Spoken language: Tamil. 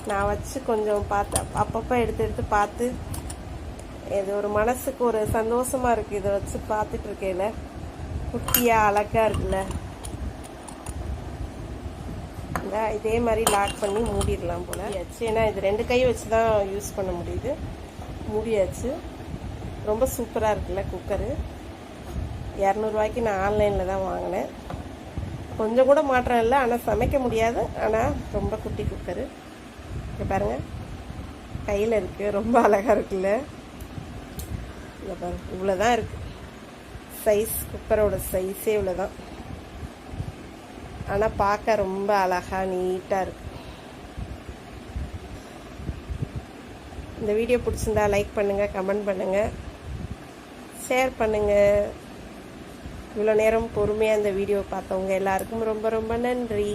நான் வச்சு கொஞ்சம் பார்த்தேன், அப்பப்போ எடுத்து எடுத்து பார்த்து இது ஒரு மனசுக்கு ஒரு சந்தோஷமா இருக்குது. இதை வச்சு பார்த்துட்டு இருக்கையில குட்டியாக அழகாக இருக்குல்ல. இதே மாதிரி லாக் பண்ணி மூடிடலாம் போல். ஏன்னா இது 2 கை வச்சு தான் யூஸ் பண்ண முடியுது. மூடியாச்சு. ரொம்ப சூப்பராக இருக்குல்ல குக்கரு. 200 ரூபாய்க்கு நான் ஆன்லைனில் தான் வாங்கினேன். கொஞ்சம் கூட மாற்றம் இல்லை, ஆனால் சமைக்க முடியாது. ஆனால் ரொம்ப குட்டி குக்கரு. இங்கே பாருங்கள், கையில் இருக்குது. ரொம்ப அழகாக இருக்குல்ல. இங்கே பாருங்க, இவ்வளோ தான் இருக்குது சைஸ். குக்கரோட சைஸே இவ்வளோ தான். ஆனால் பார்க்க ரொம்ப அழகாக நீட்டாக இருக்கு. இந்த வீடியோ பிடிச்சிருந்தா லைக் பண்ணுங்கள், கமெண்ட் பண்ணுங்கள், ஷேர் பண்ணுங்கள். இவ்வளோ நேரம் பொறுமையாக இந்த வீடியோ பார்த்தவங்க எல்லாருக்கும் ரொம்ப ரொம்ப நன்றி.